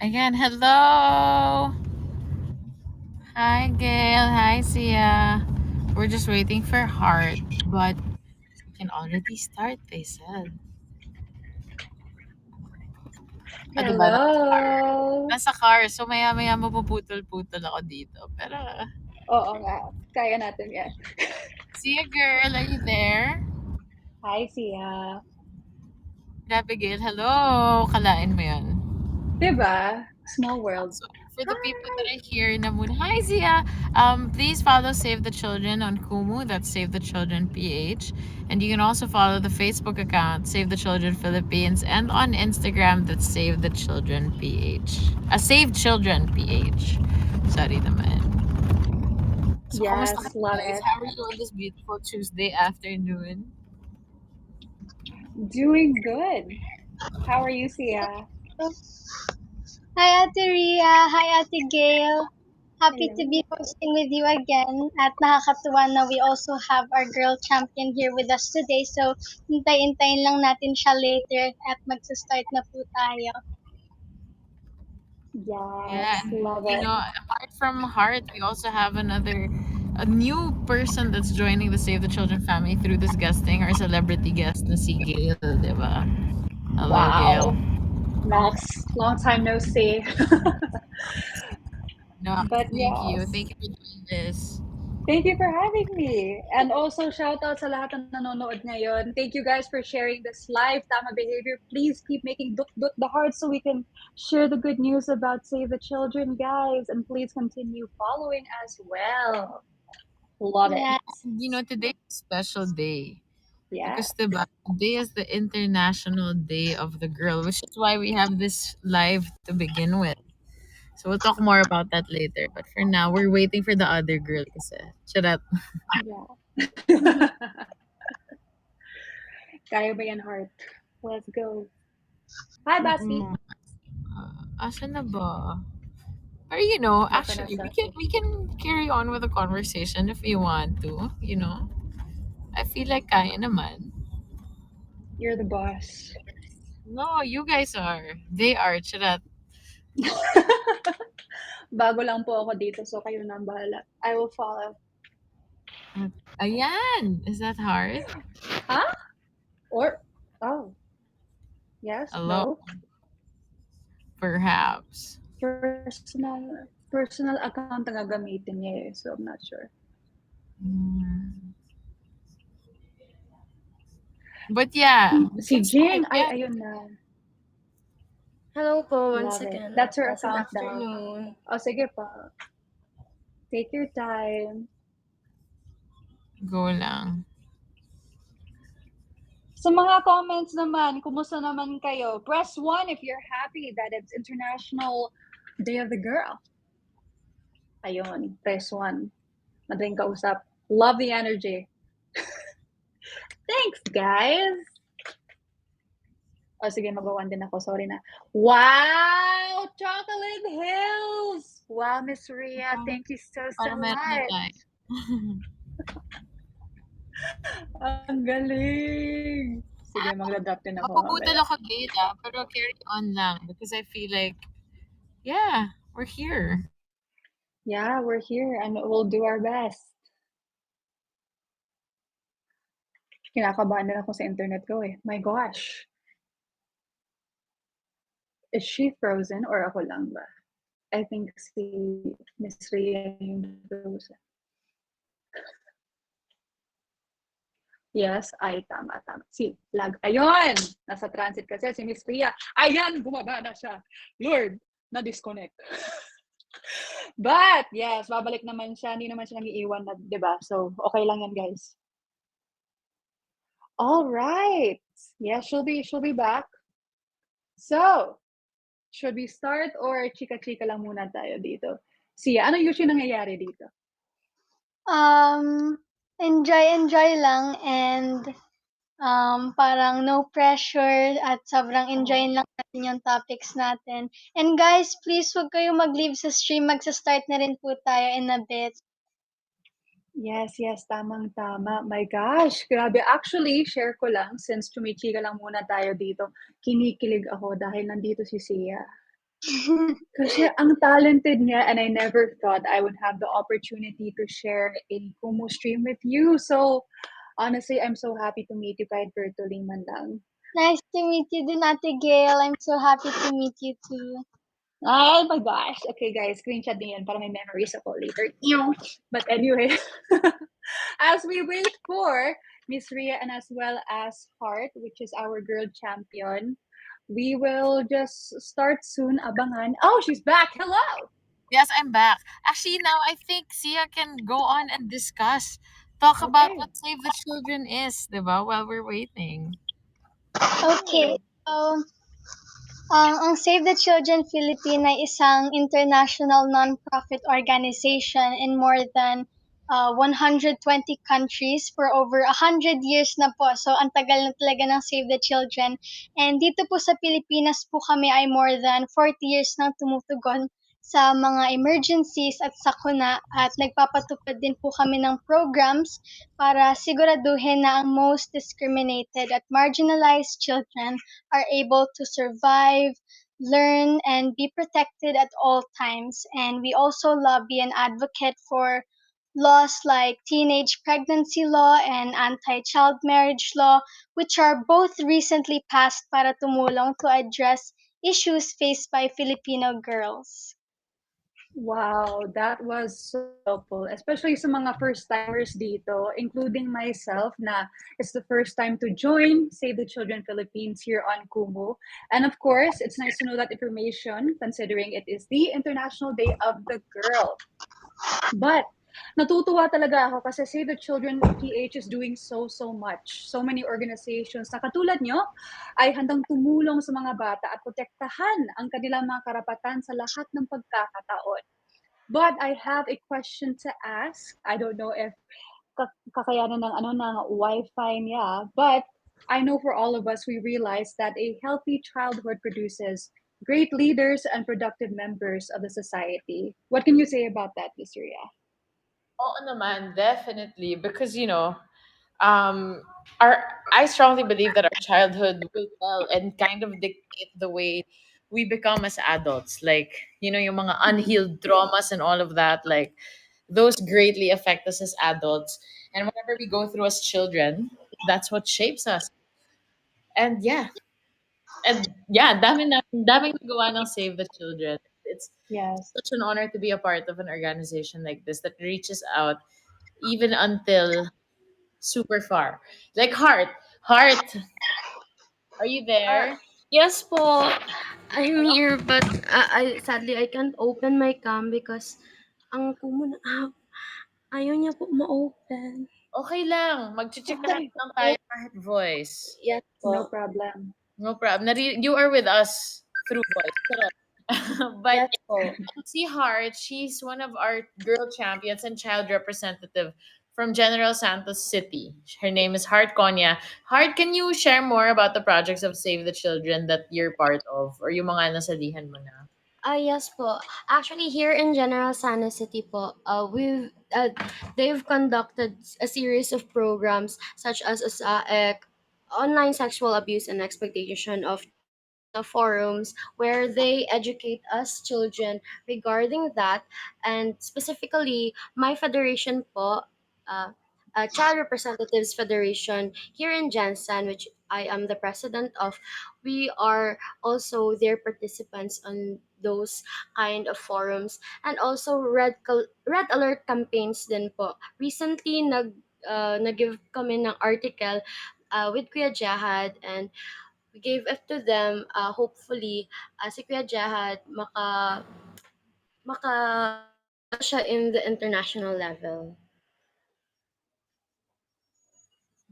Again, hello. Hi, Gail. Hi, Sia. We're just waiting for Heart, but we can already start, they said. O, diba? Hello! Nasa car. So, maya-maya mapuputol-putol ako dito. Pero, Oo nga, kaya natin yan. Sia girl, are you there? Hi, Sia. Grabe, Gail. Hello. Kalain mo yan. Diba? Small world. So, for the people that Hi! are here na muna, hi Zia! Please follow Save the Children on Kumu, that's Save the Children PH. And you can also follow the Facebook account, Save the Children Philippines, and on Instagram, that's Save the Children PH. Save Children PH. Sorry naman. So, kamusta Yes, kayo love guys? it. How are you on this beautiful Tuesday afternoon? Doing good. How are you, Sia? Hi, Ate Rhea. Hi, Ate Gail. Happy to Hello. be hosting with you again. At nakakatuwa na we also have our girl champion here with us today. So, hintay-intayin lang natin siya later at magsa-start na po tayo. Yeah, Yes, and love it. apart from Heart, we also have a new person that's joining the Save the Children family through this guesting, our celebrity guest na si Gail, di ba? Hello, Gail. Wow. Max, long time no see. No, But thank you. yes. Thank you for doing this. Thank you for having me. And also, shout out sa lahat na nanonood ngayon. Thank you guys for sharing this live Tama Behavior. Please keep making dut the heart so we can share the good news about Save the Children, guys. And please continue following as well. Love it. Yeah, Today is a special day. Yeah. Because diba, today is the International Day of the Girl, which is why we have this live to begin with. So we'll talk more about that later. But for now, we're waiting for the other girl kasi. Charot. Yeah. Kaya ba yan, heart? Let's go. Hi, Basti. Mm-mm. Asa na ba? Or Baka actually, we nasa. can we can carry on with the conversation if you want to. I feel like kaya naman. You're the boss. No, you guys are. They are. Charot. Bago lang po ako dito, so kayo na ang bahala. I will follow. Ayan. Is that hard? Huh? Or, oh, yes, Hello. no. Perhaps. Personal account ang gagamitin niya eh, so I'm not sure. Mm. But yeah, we Si can start. Jing, ay, Yeah. ayun na. Hello po once Love it. again. That's her Good account daw. afternoon. O, sige pa. Take your time. Go lang. Sa mga comments naman, kumusta naman kayo? Press 1 if you're happy that it's International Day of the Girl. Ayun, press 1. Madaling kausap. Love the energy. Thanks, guys. Oh, sige, magawan din ako. Sorry na. Wow! Chocolate Hills! Wow, Miss Rhea, Wow, thank you so, para so meron na much. tayo. Ang galing! Sige, magda-drop din ako Mapuputol mamaya. ako, Gail, pero carry on lang because I feel like, yeah, we're here. Yeah, we're here and we'll do our best. Kinakabahan din ako sa internet ko eh. My gosh. Is she frozen or ako lang ba? I think si Miss Rhea yung frozen. Yes, ay tama, tama. Si lag. Ayun! Nasa transit kasi si Miss Rhea. Ayan, bumaba na siya. Lord, na-disconnect. But, yes, babalik naman siya. Hindi naman siya nag-iiwan na, di ba? So, okay lang yan, guys. All right. Yes, she'll be back. So, should we start or chika-chika lang muna tayo dito? Sia, ano usually nangyayari dito? Enjoy lang and parang no pressure at sobrang enjoyin lang natin yung topics natin. And guys, please huwag kayong mag-leave sa stream. Magsa-start na rin po tayo in a bit. Yes, yes, tamang-tama. My gosh, grabe. Actually, share ko lang, since chumichika lang muna tayo dito, kinikilig ako dahil nandito si Sia. Kasi ang talented niya and I never thought I would have the opportunity to share a Kumu stream with you. So, honestly, I'm so happy to meet you kahit virtually man lang. Nice to meet you din, Ate Gail. I'm so happy to meet you too. Oh my gosh. Okay, guys, screenshot din yan para may memories ako later. Ew. But anyway, as we wait for Miss Rhea and as well as Heart, which is our girl champion, we will just start soon. Abangan. Oh, she's back. Hello. Yes, I'm back. Actually, now I think Sia can go on and talk about Okay. what Save the Children is, diba, while we're waiting. Okay, Sure. so ang Save the Children Philippines ay isang international non-profit organization in more than 120 countries for over 100 years na po. So, ang tagal na talaga ng Save the Children. And dito po sa Pilipinas po kami ay more than 40 years nang tumutugon sa mga emergencies at sakuna at nagpapatupad din po kami ng programs para siguraduhin na ang most discriminated at marginalized children are able to survive, learn, and be protected at all times. And we also lobby and advocate for laws like teenage pregnancy law and anti-child marriage law, which are both recently passed para tumulong to address issues faced by Filipino girls. Wow, that was so helpful, especially sa mga first-timers dito, including myself na it's the first time to join Save the Children Philippines here on Kumu. And of course, it's nice to know that information considering it is the International Day of the Girl. But natutuwa talaga ako kasi Save the Children PH is doing so much. So many organizations na katulad nyo ay handang tumulong sa mga bata at protektahan ang kanilang mga karapatan sa lahat ng pagkakataon. But I have a question to ask. I don't know if kakayanan ng Wi-Fi niya, but I know for all of us, we realize that a healthy childhood produces great leaders and productive members of the society. What can you say about that, Miss Ria? Oo naman, definitely. Because, um, our I strongly believe that our childhood will tell and kind of dictate the way we become as adults. Like, yung mga unhealed traumas and all of that, like, those greatly affect us as adults. And whatever we go through as children, that's what shapes us. And yeah, daming nagawa ng Save the Children. It's Yes. such an honor to be a part of an organization like this that reaches out even until super far. Like Heart, are you Ah, there? yes po. I'm here, but I sadly I can't open my cam because ang kumo na ayaw niya po ma-open. Okay lang, magchichikahan Okay. lang tayo kahit voice. Yes No po. problem. No problem. You are with us through voice. Correct. But Yes po. see Heart, she's one of our girl champions and child representative from General Santos City. Her name is Heart Konya. Heart, can you share more about the projects of Save the Children that you're part of or yung mga nasalihan mo na? Yes po. Actually, here in General Sana City po, they've conducted a series of programs such as USAEC, online sexual abuse and exploitation of children, forums where they educate us children regarding that, and specifically my federation po, uh, Child Representatives Federation here in Jansan, which I am the president of. We are also their participants on those kind of forums, and also red alert campaigns din po. Recently nag-give kami ng article with Kuya Jahad, and we gave it to them. Hopefully si Kuya Jahad makapasa siya in the international level.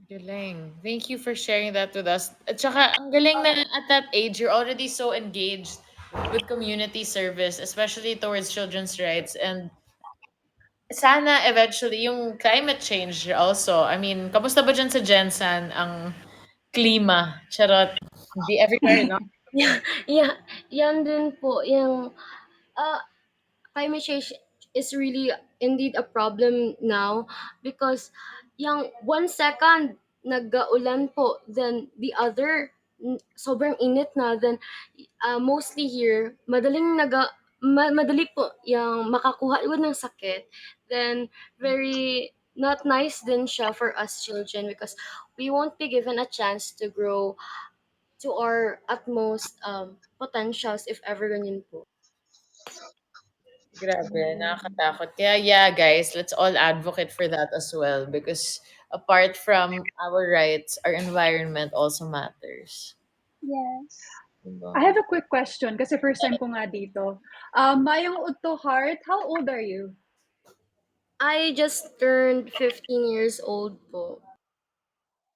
Galing. Thank you for sharing that with us. At saka, ang galing na at that age, you're already so engaged with community service, especially towards children's rights. And sana eventually, yung climate change also. I mean, kamusta ba dyan sa Jensan ang klima? Charot. Hindi everywhere, no? Yeah, yeah, yan din po yung uh, climate change is really indeed a problem now, because yung 1 second nag-uulan po, then the other sobrang init na, then mostly here madali po yung makakuha ng sakit, then very not nice din siya for us children, because we won't be given a chance to grow to our utmost potentials if ever ganyan po. Grabe, nakakatakot. Kaya yeah, guys, let's all advocate for that as well because apart from our rights, our environment also matters. Yes. Diba? I have a quick question kasi first time ko nga dito. Mayong Utto Heart, how old are you? I just turned 15 years old po.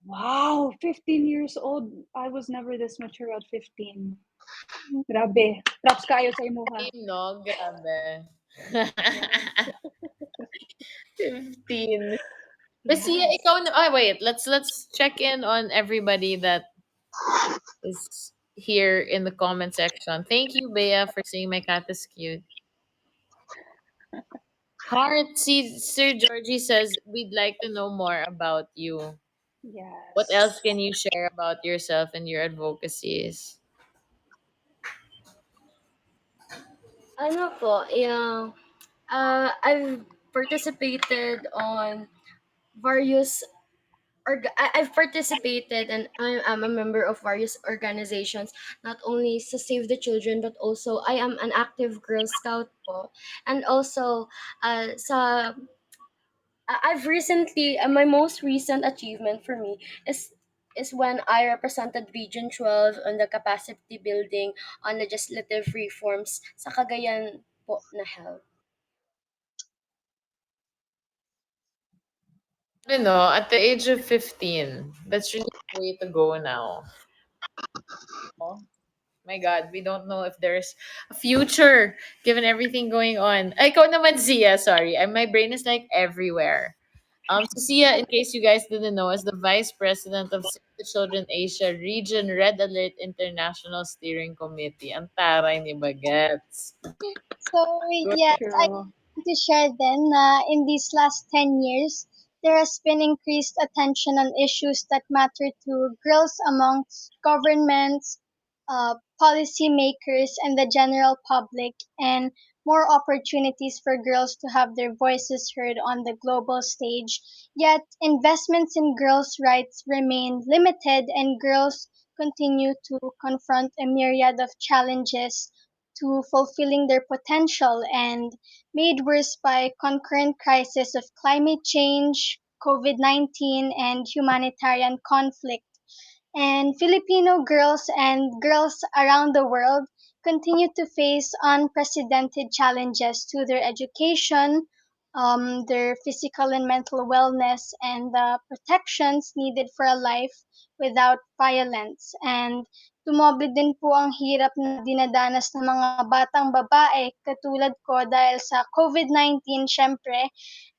Wow, 15 years old. I was never this mature at 15. Grabe. Props kayo sa imuha. Same, no? Grabe. Yes. 15. But see, Yes. ikaw na, wait, let's check in on everybody that is here in the comment section. Thank you, Bea, for saying my cat is cute. Heart, see, Sir Georgie says we'd like to know more about you. What else Yes. can you share about yourself and your advocacies? Ano po, yung I've participated on various I've participated, and I'm a member of various organizations, not only to Save the Children, but also I am an active Girl Scout po. And also sa I've recently my most recent achievement for me is when I represented Region 12 on the capacity building on legislative reforms sa Cagayan po na health. You know, at the age of 15, that's really the way to go now. Oh my God, we don't know if there's a future given everything going on. Ay, ikaw naman, Zia, sorry. My brain is like everywhere. So Sia, in case you guys didn't know, is the Vice President of Save the Children Asia Region Red Alert International Steering Committee. Ang taray ni Bagets. So Good. yes, I True. want to share then in these last 10 years, there has been increased attention on issues that matter to girls amongst governments, policymakers, and the general public, and more opportunities for girls to have their voices heard on the global stage. Yet, investments in girls' rights remain limited, and girls continue to confront a myriad of challenges to fulfilling their potential, and made worse by concurrent crises of climate change, COVID-19, and humanitarian conflict. And Filipino girls and girls around the world continue to face unprecedented challenges to their education, their physical and mental wellness, and the protections needed for a life without violence. And tumoble din po ang hirap na dinadanas ng mga batang babae katulad ko dahil sa COVID-19 syempre,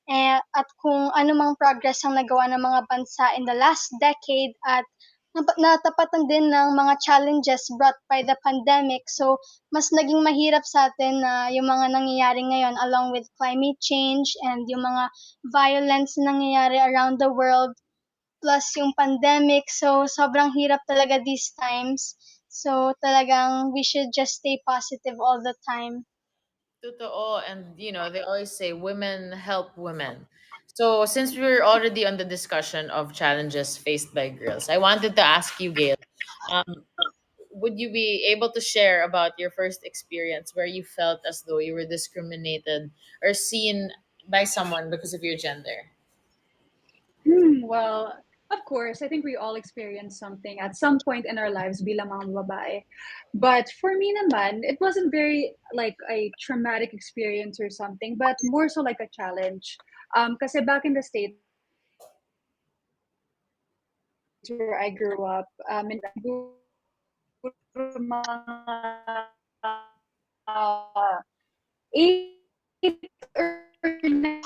at kung anumang progress ang nagawa ng mga bansa in the last decade at natapatan din ng mga challenges brought by the pandemic. So, mas naging mahirap sa atin na yung mga nangyayari ngayon along with climate change and yung mga violence na nangyayari around the world plus yung pandemic. So, sobrang hirap talaga these times. So, talagang we should just stay positive all the time. Totoo. And, they always say women help women. So, since we're already on the discussion of challenges faced by girls, I wanted to ask you, Gail, um, would you be able to share about your first experience where you felt as though you were discriminated or seen by someone because of your gender? Well, of course, I think we all experience something at some point in our lives bilang mga babae. But for me naman, it wasn't very like a traumatic experience or something, but more so like a challenge. Kasi back in the States where I grew up, in my school, puro mga 8 or 9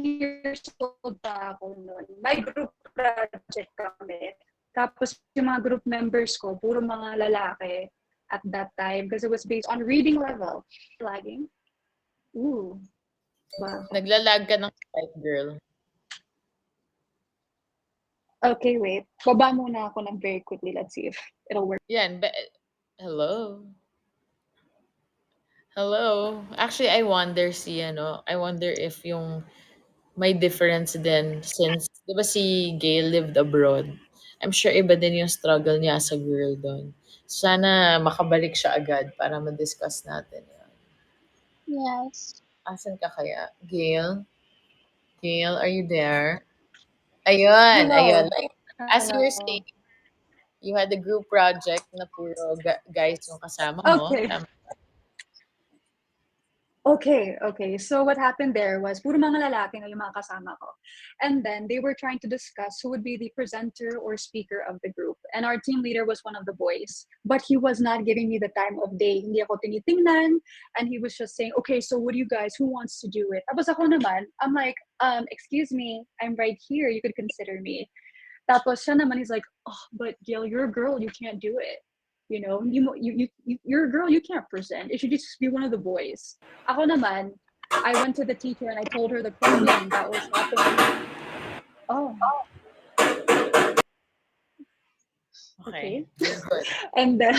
years old pa ako noon. May group project kami. Tapos yung mga group members ko, puro mga lalaki at that time because it was based on reading level. Lagging? Ooh, ba? Naglalag ka ng type, girl. Okay, wait. Baba muna ako ng very quickly. Let's see if it'll work. Yan. Hello? Hello? Actually, I wonder I wonder if yung may difference din since, di ba si Gail lived abroad? I'm sure iba din yung struggle niya as a girl doon. Sana makabalik siya agad para ma-discuss natin yun. Yes. Asan ka kaya? Gail? Gail, are you there? Ayun, ayun. Hello. Like, as you were Hello. saying, you had a group project na puro guys yung kasama mo. Okay. Tama. Okay. So what happened there was puro mga lalaki na yung mga kasama ko. And then they were trying to discuss who would be the presenter or speaker of the group. And our team leader was one of the boys. But he was not giving me the time of day. Hindi ako tinitingnan. And he was just saying, okay, so what do you guys, who wants to do it? Tapos ako naman, I'm like, excuse me, I'm right here. You could consider me. Tapos siya naman, he's like, oh, but Gail, you're a girl. You can't do it. You're a girl. You can't present. It should just be one of the boys. Ako naman, I went to the teacher and I told her the problem that was happening. Oh, Okay, okay. you're good. And then,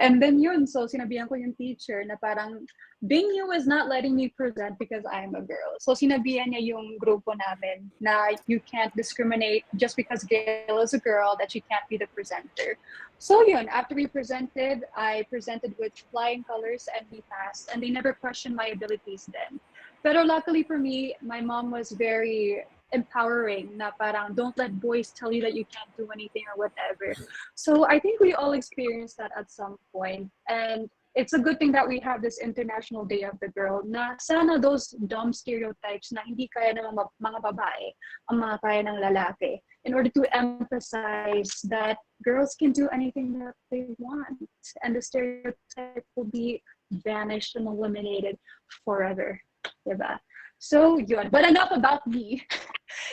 and then yun, so sinabihan ko yung teacher na parang Bingyu is not letting me present because I'm a girl. So sinabihan niya yung grupo namin na you can't discriminate just because Gail is a girl, that she can't be the presenter. So yun, after we presented, I presented with flying colors and we passed. And they never questioned my abilities then. Pero luckily for me, my mom was very empowering na parang don't let boys tell you that you can't do anything or whatever. So I think we all experienced that at some point. And it's a good thing that we have this International Day of the Girl na sana those dumb stereotypes na hindi kaya ng mga babae ang mga kaya ng lalaki in order to emphasize that girls can do anything that they want and the stereotype will be vanished and eliminated forever. Diba? So yun. But enough about me.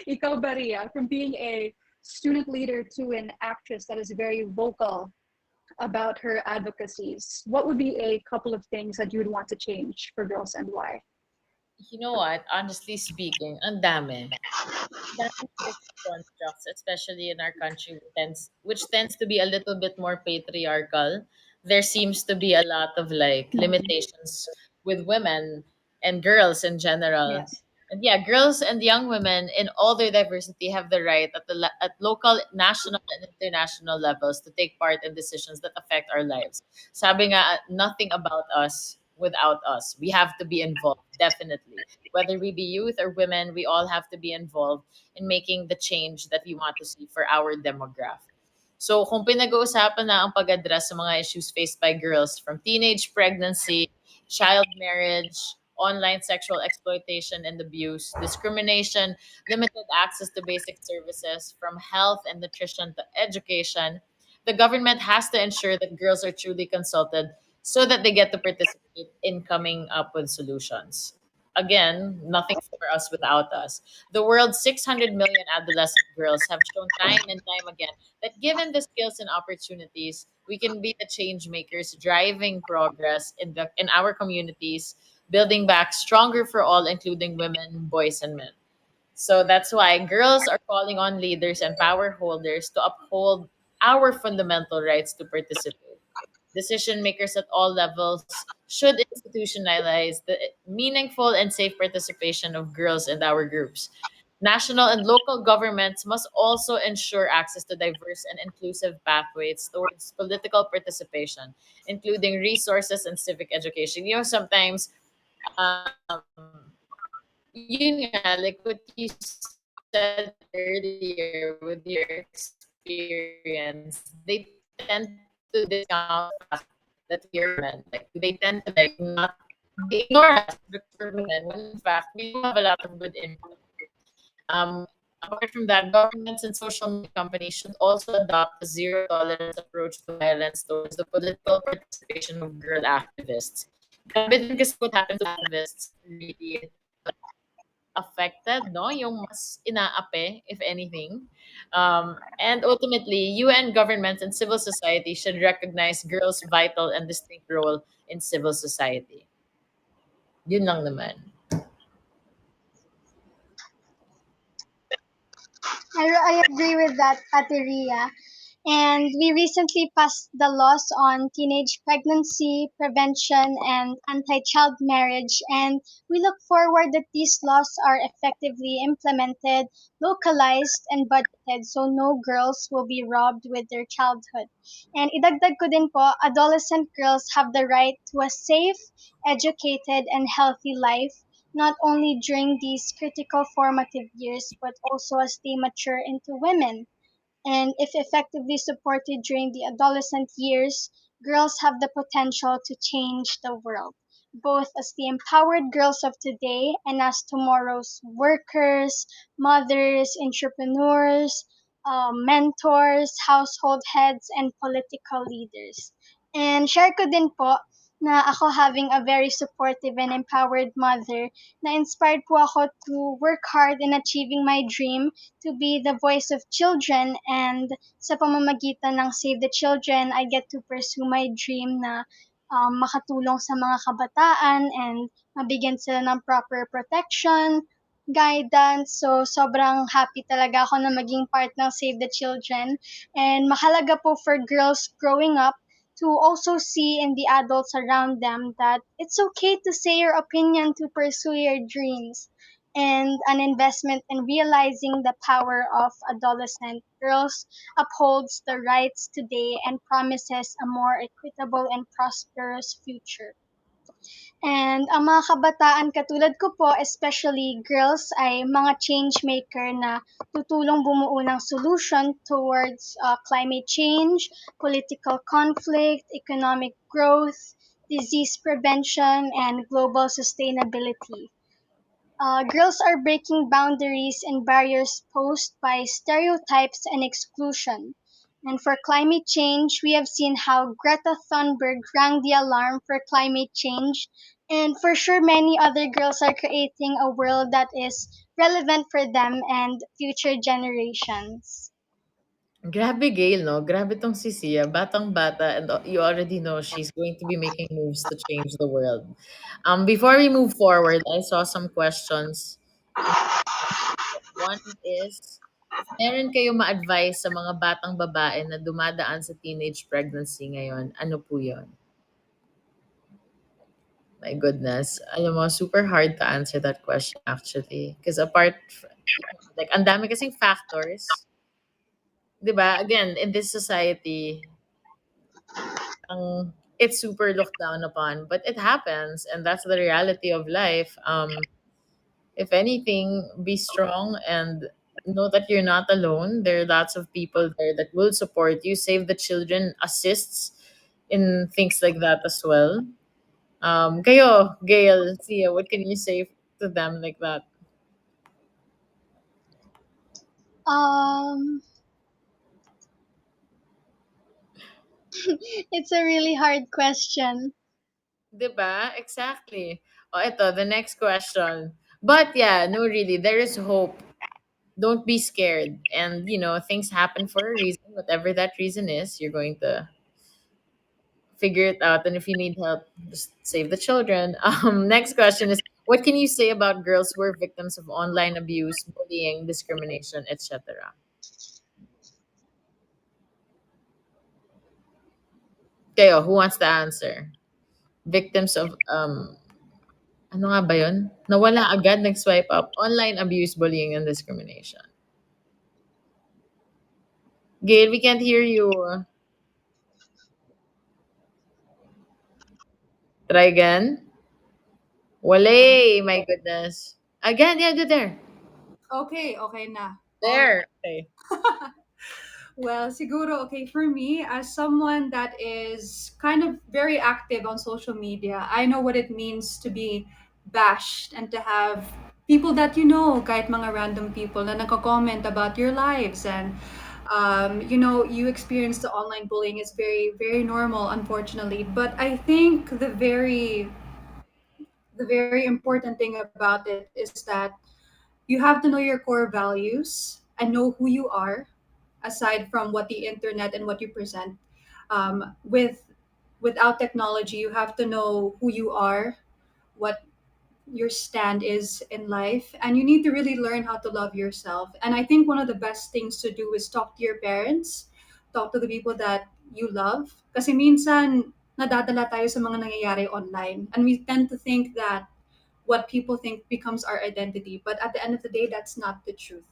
Ikaw, Baria, from being a student leader to an actress that is very vocal about her advocacies, what would be a couple of things that you would want to change for girls and why? You know what? Honestly speaking, ang dami. Daming social constructs, especially in our country, which tends to be a little bit more patriarchal. There seems to be a lot of like Mhm. limitations with women and girls in general. Yes. And yeah, girls and young women in all their diversity have the right at local, national, and international levels to take part in decisions that affect our lives. Sabi nga, nothing about us without us. We have to be involved, definitely. Whether we be youth or women, we all have to be involved in making the change that we want to see for our demographic. So kung pinag-uusapan na ang pag-address sa mga issues faced by girls from teenage pregnancy, child marriage, online sexual exploitation and abuse, discrimination, limited access to basic services from health and nutrition to education, the government has to ensure that girls are truly consulted so that they get to participate in coming up with solutions. again, nothing for us without us. The world's 600 million adolescent girls have shown time and time again that given the skills and opportunities, we can be the change makers driving progress in our communities, building back stronger for all, including women, boys, and men. So that's why girls are calling on leaders and power holders to uphold our fundamental rights to participate. Decision makers at all levels should institutionalize the meaningful and safe participation of girls in our groups. National and local governments must also ensure access to diverse and inclusive pathways towards political participation, including resources and civic education. You know, sometimes yun nga, like what you said earlier with your experience, they tend to discount the fact that we are women. Like they tend to like not they ignore us because we're women when in fact we do have a lot of good input. Apart from that, governments and social media companies should also adopt a zero tolerance approach to violence towards the political participation of girl activists. Grabe din kasi what happens to activists really affected, no? Yung mas inaape, if anything. And ultimately, UN governments and civil society should recognize girls' vital and distinct role in civil society. Yun lang naman. I agree with that, Ateria. And we recently passed the laws on teenage pregnancy prevention and anti-child marriage. And we look forward that these laws are effectively implemented, localized, and budgeted so no girls will be robbed with their childhood. And idagdag ko din po, adolescent girls have the right to a safe, educated, and healthy life not only during these critical formative years, but also as they mature into women. And if effectively supported during the adolescent years, girls have the potential to change the world, both as the empowered girls of today and as tomorrow's workers, mothers, entrepreneurs, mentors, household heads, and political leaders. And share ko din po na ako having a very supportive and empowered mother, na inspired po ako to work hard in achieving my dream to be the voice of children, and sa pamamagitan ng Save the Children, I get to pursue my dream na makatulong sa mga kabataan and mabigyan sila ng proper protection, guidance. So, sobrang happy talaga ako na maging part ng Save the Children. And mahalaga po for girls growing up to also see in the adults around them that it's okay to say your opinion, to pursue your dreams, and an investment in realizing the power of adolescent girls upholds the rights today and promises a more equitable and prosperous future. And ang mga kabataan katulad ko po, especially girls, ay mga change maker na tutulong bumuo ng solution towards climate change, political conflict, economic growth, disease prevention, and global sustainability. Girls are breaking boundaries and barriers posed by stereotypes and exclusion. And for climate change, we have seen how Greta Thunberg rang the alarm for climate change. And for sure, many other girls are creating a world that is relevant for them and future generations. Grabe, Gail, no? Grabe tong si Sia. Batang-bata, and you already know she's going to be making moves to change the world. Before we move forward, I saw some questions in the chat. One is, if meron kayo ma-advise sa mga batang babae na dumadaan sa teenage pregnancy ngayon, ano po yon? My goodness. Alam mo, super hard to answer that question actually. Because like, ang dami kasing factors. 'Di ba? Again, in this society, it's super looked down upon, but it happens, and that's the reality of life. If anything, be strong and know that you're not alone. There are lots of people there that will support you. Save the Children assists in things like that as well. Kayo, Gail, Sia, what can you say to them like that? Um, it's a really hard question. 'Di ba? Exactly. Oh, ito, the next question. But yeah, no, really, there is hope. Don't be scared. And, things happen for a reason. Whatever that reason is, you're going to figure it out. And if you need help, just save the children. Next question is, what can you say about girls who are victims of online abuse, bullying, discrimination, etc.? Kayo, who wants to answer? Victims of, ano nga ba yun? Nawala agad, nag-swipe up. Online abuse, bullying, and discrimination. Gail, we can't hear you. Try again. Wale, my goodness. Again, yeah, good there. Okay, okay na. All There. right. Okay. Well, siguro, okay, for me, as someone that is kind of very active on social media, I know what it means to be bashed and to have people that you know, kahit mga random people na nagko-comment about your lives and you experience the online bullying is very, very normal, unfortunately. But I think the very important thing about it is that you have to know your core values and know who you are aside from what the internet and what you present. Without technology, you have to know who you are, what your stand is in life, and you need to really learn how to love yourself. And I think one of the best things to do is talk to your parents, talk to the people that you love. Kasi minsan, nadadala tayo sa mga nangyayari online. And we tend to think that what people think becomes our identity. But at the end of the day, that's not the truth.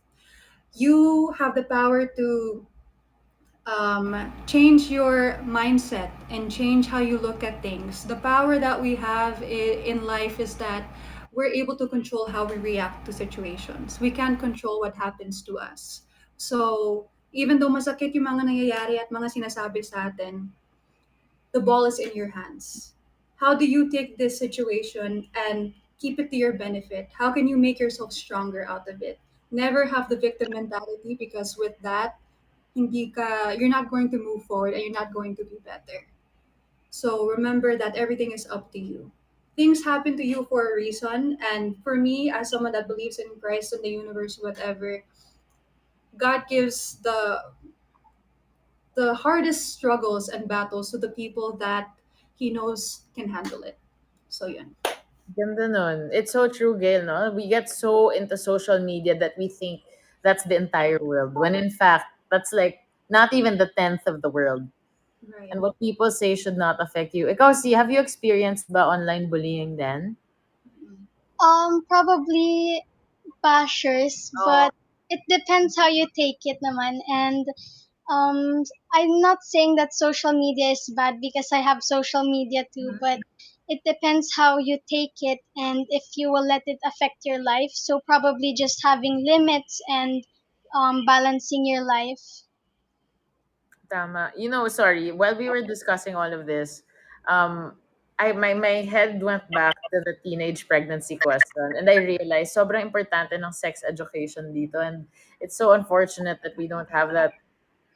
You have the power to change your mindset and change how you look at things. The power that we have in life is that we're able to control how we react to situations. We can't control what happens to us. So, even though masakit yung mga nangyayari at mga sinasabi sa atin, the ball is in your hands. How do you take this situation and keep it to your benefit? How can you make yourself stronger out of it? Never have the victim mentality, because with that, you're not going to move forward and you're not going to be better. So remember that everything is up to you. Things happen to you for a reason. And for me, as someone that believes in Christ and the universe, whatever, God gives the hardest struggles and battles to the people that He knows can handle it. So yeah. Ganda nun. It's so true, Gail, no? We get so into social media that we think that's the entire world, when in fact, that's like not even the tenth of the world. Right. And what people say should not affect you. Ikaw, see, have you experienced ba online bullying then? Probably bashers, Oh. but it depends how you take it naman. And um, I'm not saying that social media is bad because I have social media too, but it depends how you take it and if you will let it affect your life. So probably just having limits and balancing your life. Tama. Sorry, while we were discussing all of this, um, my head went back to the teenage pregnancy question, and I realized sobrang importante ng sex education dito, and it's so unfortunate that we don't have that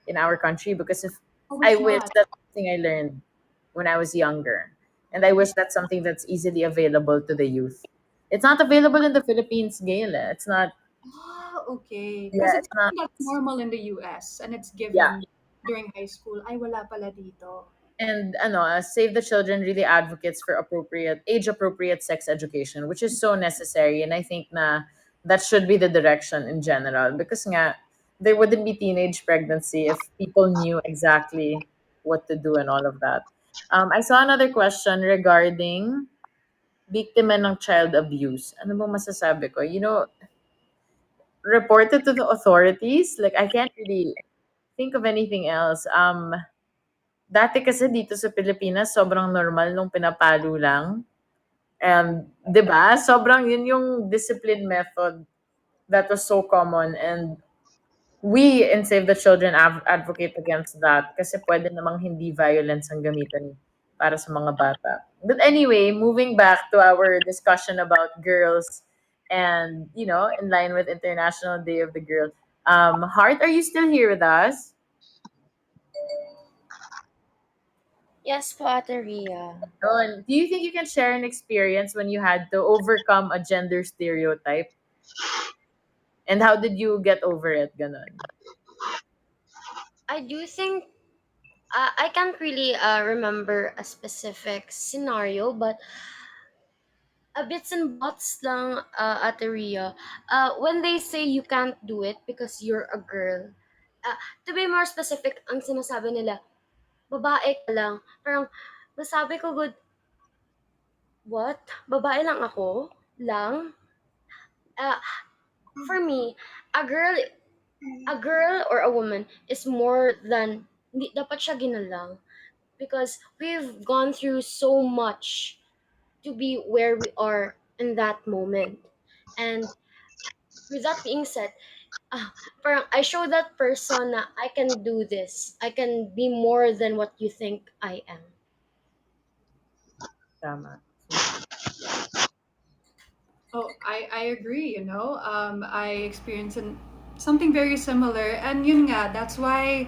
in our country, because if Oh, I it's wish not. that's something I learned when I was younger, and I wish that's something that's easily available to the youth. It's not available in the Philippines, Gail. It's not. Ah, okay. Because Yeah, it's it's not. something that's normal in the US and it's Yeah. given during high school. Ay, wala pala dito. And Save the Children really advocates for appropriate age appropriate sex education, which is so necessary, and I think na that should be the direction in general, because nga there wouldn't be teenage pregnancy if people knew exactly what to do and all of that. I saw another question regarding biktima ng child abuse. Ano bang masasabi ko? Report it to the authorities. Like, I can't really think of anything else. Dati kasi dito sa Pilipinas, sobrang normal nung pinapalo lang. And, 'di ba? Sobrang yun yung discipline method that was so common, and we in Save the Children advocate against that, kasi pwede namang hindi violence ang gamitin para sa mga bata. But anyway, moving back to our discussion about girls, and, in line with International Day of the Girl. Heart, are you still here with us? Yes po, Ate Rhea. Do you think you can share an experience when you had to overcome a gender stereotype? And how did you get over it, ganon? I do think I can't really remember a specific scenario, but a bits and bots lang, Ate Rhea. When they say you can't do it because you're a girl, uh, to be more specific, ang sinasabi nila, babae ka lang. Parang, masabi ko, good, what? Babae lang ako? Lang? Uh, for me, a girl, a girl or a woman is more than, hindi dapat siya ginalang. Because we've gone through so much to be where we are in that moment. And with that being said, ah, parang I show that person na I can do this. I can be more than what you think I am. Tama. Super. Oh, I agree, you know. I experienced something very similar. And yun nga, that's why,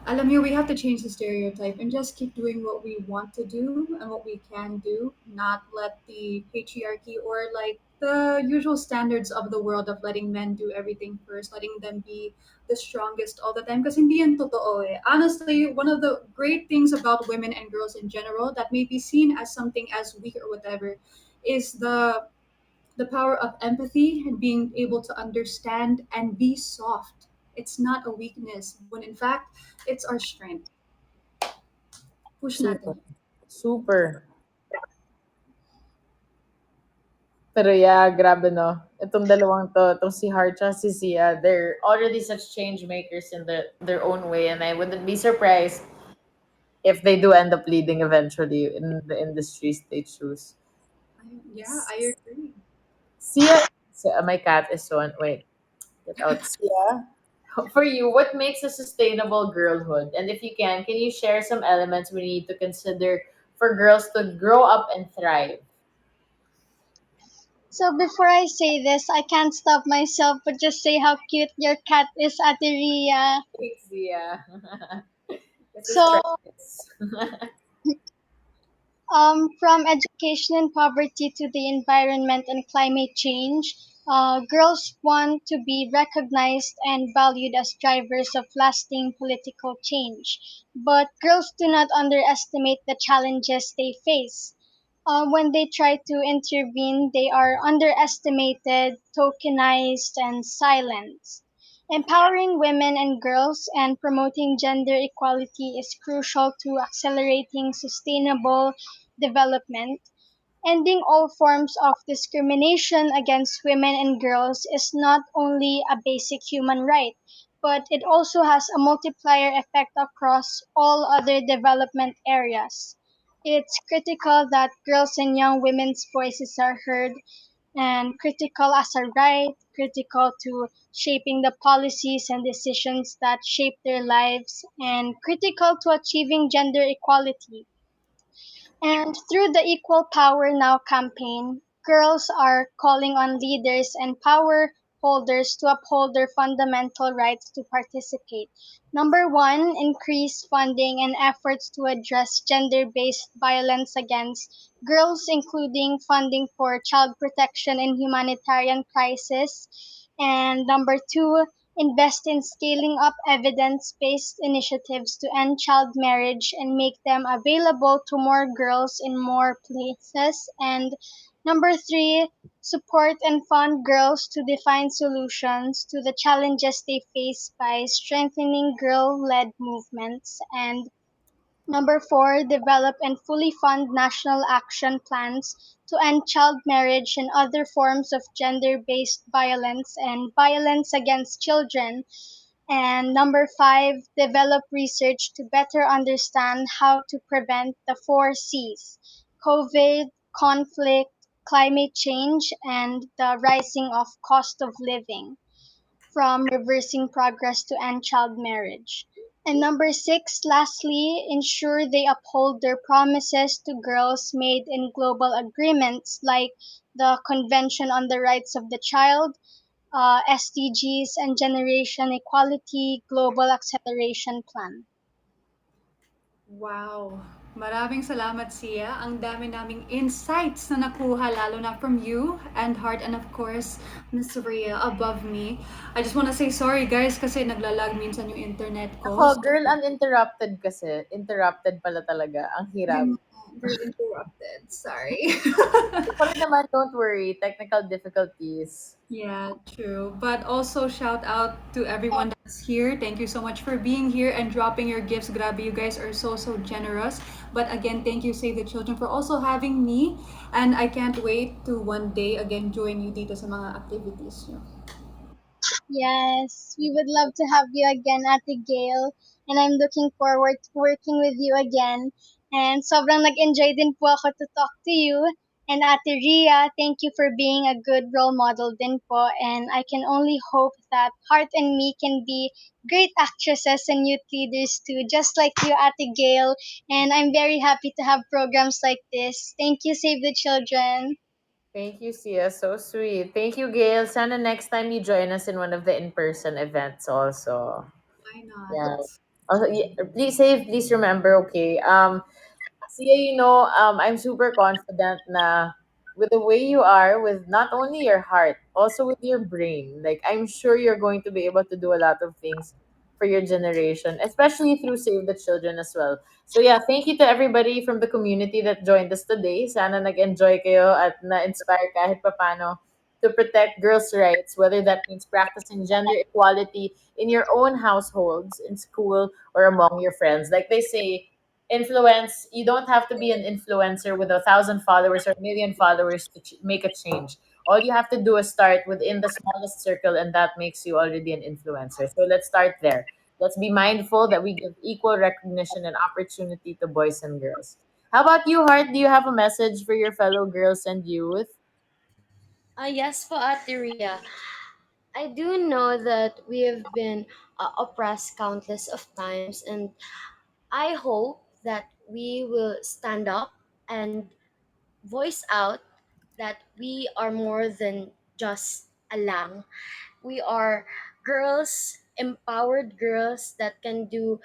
alam niyo, we have to change the stereotype and just keep doing what we want to do and what we can do, not let the patriarchy or like the usual standards of the world of letting men do everything first, letting them be the strongest all the time. Because hindi yan totoo eh. Honestly, one of the great things about women and girls in general that may be seen as something as weak or whatever is the power of empathy and being able to understand and be soft. It's not a weakness, when in fact, it's our strength. Push Super. natin. Super. Pero yeah, grabe no. Itong dalawang to, itong si Hart at si Sia, they're already such change makers in their own way, and I wouldn't be surprised if they do end up leading eventually in the industries they choose. Yeah, I agree. Sia, my cat is on. Wait, get out. Sia, for you, what makes a sustainable girlhood? And if you can you share some elements we need to consider for girls to grow up and thrive? So before I say this, I can't stop myself but just say how cute your cat is, Ate Rhea. Thanks, Sia. This is So precious. From education and poverty to the environment and climate change, girls want to be recognized and valued as drivers of lasting political change. But girls do not underestimate the challenges they face. When they try to intervene, they are underestimated, tokenized, and silenced. Empowering women and girls and promoting gender equality is crucial to accelerating sustainable development. Ending all forms of discrimination against women and girls is not only a basic human right, but it also has a multiplier effect across all other development areas. It's critical that girls and young women's voices are heard, and critical as a right, critical to shaping the policies and decisions that shape their lives, and critical to achieving gender equality. And through the Equal Power Now campaign, girls are calling on leaders and power holders to uphold their fundamental rights to participate. Number one, increase funding and efforts to address gender based violence against girls, including funding for child protection in humanitarian crisis. And number two, invest in scaling up evidence based initiatives to end child marriage and make them available to more girls in more places. And number three, support and fund girls to define solutions to the challenges they face by strengthening girl led movements. And number four, develop and fully fund national action plans to end child marriage and other forms of gender based violence and violence against children. And number five, develop research to better understand how to prevent the four C's: COVID, conflict, climate change, and the rising of cost of living, from reversing progress to end child marriage. And number six, lastly, ensure they uphold their promises to girls made in global agreements like the Convention on the Rights of the Child, SDGs, and Generation Equality Global Acceleration Plan. Wow. Maraming salamat, Sia. Ang dami naming insights na nakuha, lalo na from you and Heart, and of course, Miss Rhea above me. I just wanna say sorry, guys, kasi naglalag minsan yung internet ko. Ako, girl, uninterrupted kasi. Interrupted pala talaga. Ang hirap. Yung girl interrupted. Sorry. Ako rin naman, don't worry. Technical difficulties. Yeah, true. But also shout out to everyone that's here. Thank you so much for being here and dropping your gifts. Grabe, you guys are so generous. But again, thank you Save the Children for also having me. And I can't wait to one day again join you dito sa mga activities nyo. Yes, we would love to have you again, Ate Gail. And I'm looking forward to working with you again. And sobrang nag-enjoy din po ako to talk to you. And Ate Ria, thank you for being a good role model din po. And I can only hope that Heart and me can be great actresses and youth leaders too, just like you, Ate Gail. And I'm very happy to have programs like this. Thank you, Save the Children. Thank you, Sia. So sweet. Thank you, Gail. Sana next time you join us in one of the in-person events also. Why not? Yeah. Also, please remember, okay? See, I'm super confident na with the way you are, with not only your heart, also with your brain. Like, I'm sure you're going to be able to do a lot of things for your generation, especially through Save the Children as well. So yeah, thank you to everybody from the community that joined us today. Sana nag-enjoy kayo at na-inspire kahit papano to protect girls' rights, whether that means practicing gender equality in your own households, in school, or among your friends. Like they say, influence, you don't have to be an influencer with 1,000 followers or 1,000,000 followers to make a change. All you have to do is start within the smallest circle, and that makes you already an influencer. So let's start there. Let's be mindful that we give equal recognition and opportunity to boys and girls. How about you, Heart? Do you have a message for your fellow girls and youth? Yes po, Ate Rhea. I do know that we have been oppressed countless of times, and I hope that we will stand up and voice out that we are more than just a lang. We are girls, empowered girls that can do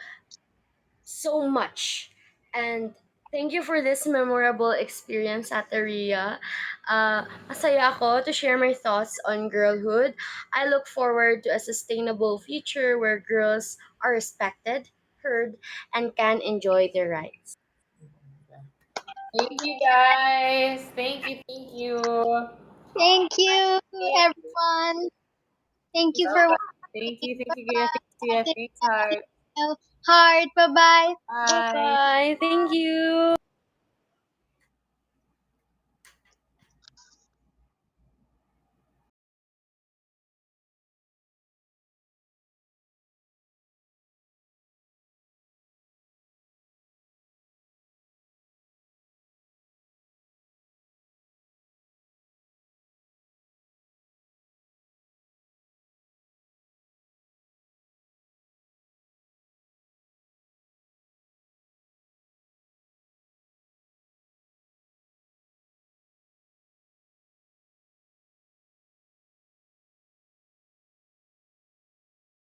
so much. And thank you for this memorable experience, Ataria. Masaya ako to share my thoughts on girlhood. I look forward to a sustainable future where girls are respected, heard, and can enjoy their rights. Thank you, guys. Thank you. Thank you, everyone. Thank you for Thank you, Gail. Thanks, Tia. watching. Thanks, Heart. Heart. Bye bye. Bye. Bye-bye. Thank you.